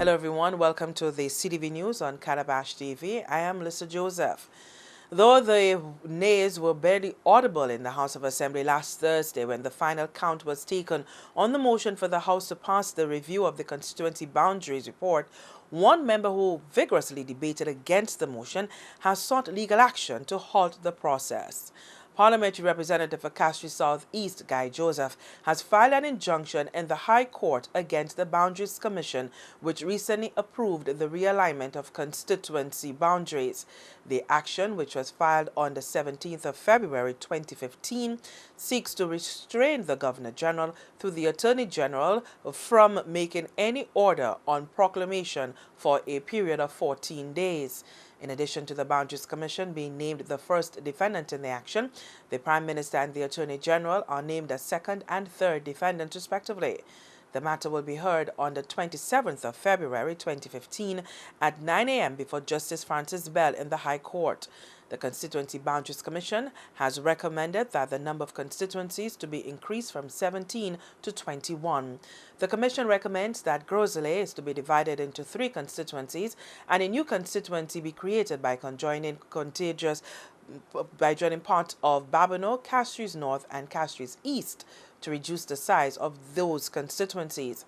Hello everyone, welcome to the CTV News on Calabash TV. I am Lisa Joseph. Though the nays were barely audible in the House of Assembly last Thursday when the final count was taken on the motion for the House to pass the review of the constituency boundaries report, one member who vigorously debated against the motion has sought legal action to halt the process. Parliamentary Representative for Castries South East, Guy Joseph, has filed an injunction in the High Court against the Boundaries Commission, which recently approved the realignment of constituency boundaries. The action, which was filed on the 17th of February 2015, seeks to restrain the Governor-General through the Attorney General from making any order on proclamation for a period of 14 days. In addition to the Boundaries Commission being named the first defendant in the action, the Prime Minister and the Attorney General are named as second and third defendants respectively. The matter will be heard on the 27th of February 2015 at 9 a.m. before Justice Francis Bell in the High Court. The Constituency Boundaries Commission has recommended that the number of constituencies to be increased from 17 to 21. The Commission recommends that Grosley is to be divided into 3 constituencies and a new constituency be created by joining part of Babonneau, Castries North and Castries East to reduce the size of those constituencies.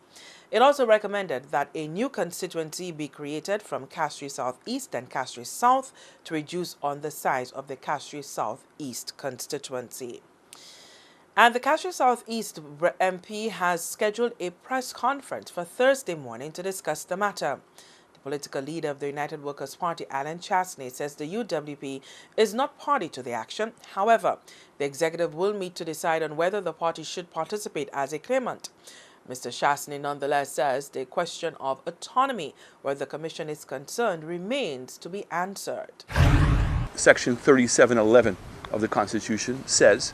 It also recommended that a new constituency be created from Castries South East and Castries South to reduce on the size of the Castries South East constituency. And the Castries South East MP has scheduled a press conference for Thursday morning to discuss the matter. The political leader of the United Workers' Party, Alan Chastney, says the UWP is not party to the action. However, the executive will meet to decide on whether the party should participate as a claimant. Mr. Chastney nonetheless says the question of autonomy where the commission is concerned remains to be answered. Section 3711 of the Constitution says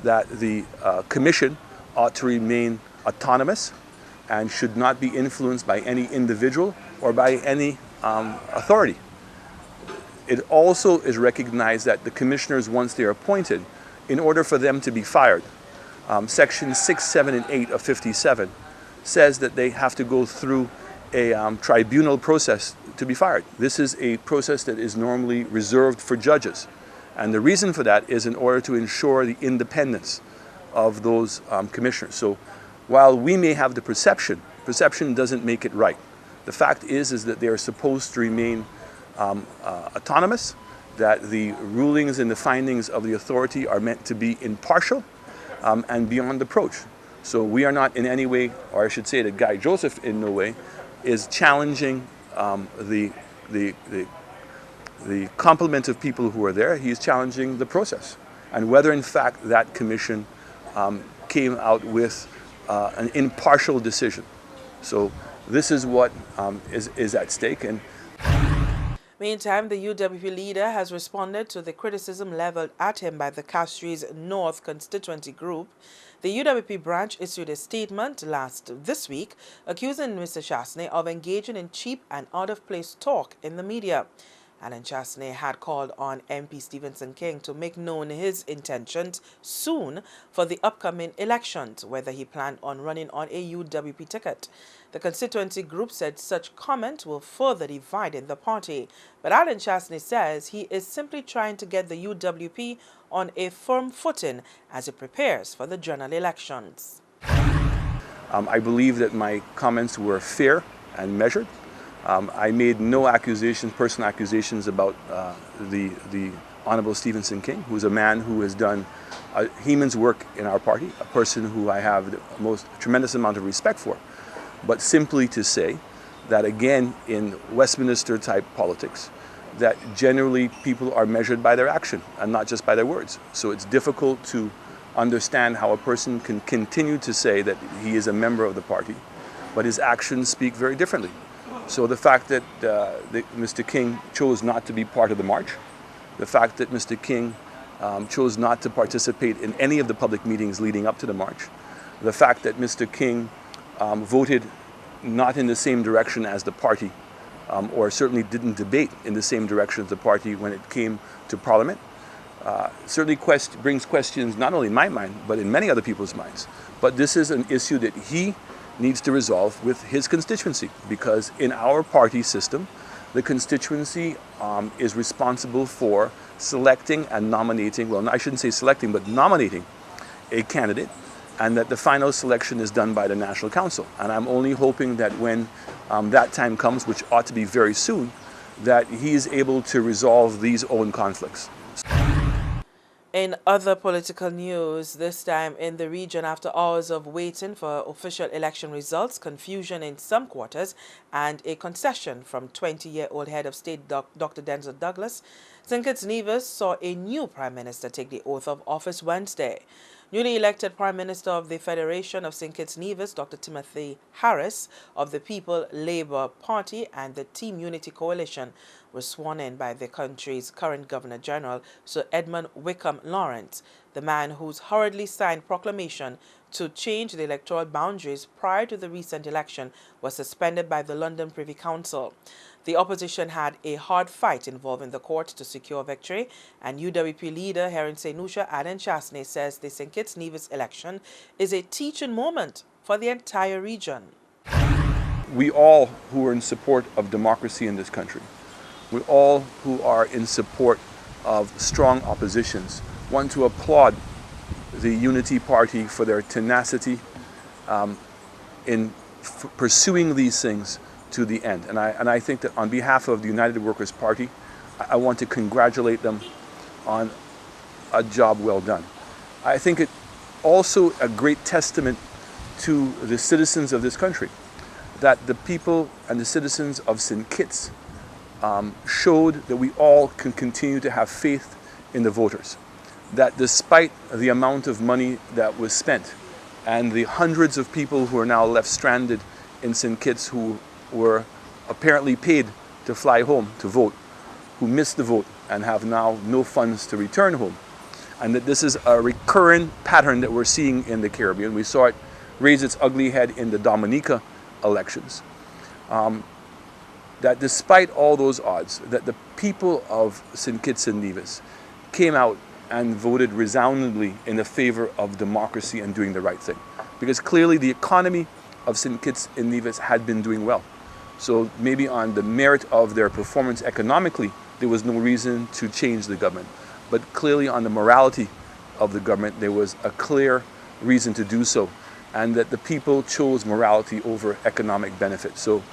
that the commission ought to remain autonomous and should not be influenced by any individual or by any authority. It also is recognized that the commissioners, once they are appointed, in order for them to be fired, Section 6, 7, and 8 of 57 says that they have to go through a tribunal process to be fired. This is a process that is normally reserved for judges. And the reason for that is in order to ensure the independence of those commissioners. So while we may have the perception doesn't make it right. The fact is that they are supposed to remain autonomous, that the rulings and the findings of the authority are meant to be impartial, and beyond reproach. So we are not in any way, or I should say that Guy Joseph in no way, is challenging the complement of people who are there. He is challenging the process and whether in fact that commission came out with an impartial decision. So this is what is at stake. And meantime, the UWP leader has responded to the criticism leveled at him by the Castries North constituency group. The UWP branch issued a statement this week accusing Mr. Chastney of engaging in cheap and out-of-place talk in the media. Alan Chastney had called on MP Stevenson King to make known his intentions soon for the upcoming elections, whether he planned on running on a UWP ticket. The constituency group said such comment will further divide in the party, but Alan Chastney says he is simply trying to get the UWP on a firm footing as it prepares for the general elections. I believe that my comments were fair and measured. I made no personal accusations about the Honorable Stevenson King, who's a man who has done Heman's work in our party, a person who I have the most tremendous amount of respect for. But simply to say that, again, in Westminster-type politics, that generally people are measured by their action and not just by their words. So it's difficult to understand how a person can continue to say that he is a member of the party, but his actions speak very differently. So the fact that Mr. King chose not to be part of the march, the fact that Mr. King chose not to participate in any of the public meetings leading up to the march, the fact that Mr. King voted not in the same direction as the party, or certainly didn't debate in the same direction as the party when it came to Parliament, certainly brings questions not only in my mind, but in many other people's minds. But this is an issue that he needs to resolve with his constituency, because in our party system, the constituency is responsible for selecting and nominating, well, I shouldn't say selecting, but nominating a candidate, and that the final selection is done by the National Council. And I'm only hoping that when that time comes, which ought to be very soon, that he is able to resolve these own conflicts. In other political news, this time in the region, after hours of waiting for official election results, confusion in some quarters, and a concession from 20-year-old head of state Dr. Denzel Douglas, St. Kitts Nevis saw a new Prime Minister take the oath of office Wednesday. Newly elected Prime Minister of the Federation of St. Kitts Nevis, Dr. Timothy Harris of the People Labour Party and the Team Unity Coalition, was sworn in by the country's current Governor General, Sir Edmund Wickham Lawrence. The man whose hurriedly signed proclamation to change the electoral boundaries prior to the recent election was suspended by the London Privy Council. The opposition had a hard fight involving the court to secure victory, and UWP leader Herin Senusha Aden Chasney says the St. Kitts Nevis election is a teaching moment for the entire region. We all who are in support of democracy in this country, we all who are in support of strong oppositions, want to applaud the Unity Party for their tenacity in pursuing these things to the end. And I think that on behalf of the United Workers' Party, I want to congratulate them on a job well done. I think it also a great testament to the citizens of this country, that the people and the citizens of St. Kitts showed that we all can continue to have faith in the voters. That despite the amount of money that was spent and the hundreds of people who are now left stranded in St. Kitts who were apparently paid to fly home to vote, who missed the vote and have now no funds to return home. And that this is a recurrent pattern that we're seeing in the Caribbean. We saw it raise its ugly head in the Dominica elections. That despite all those odds, that the people of St. Kitts and Nevis came out and voted resoundingly in the favor of democracy and doing the right thing. Because clearly the economy of St. Kitts and Nevis had been doing well. So maybe on the merit of their performance economically, there was no reason to change the government. But clearly on the morality of the government, there was a clear reason to do so, and that the people chose morality over economic benefit. So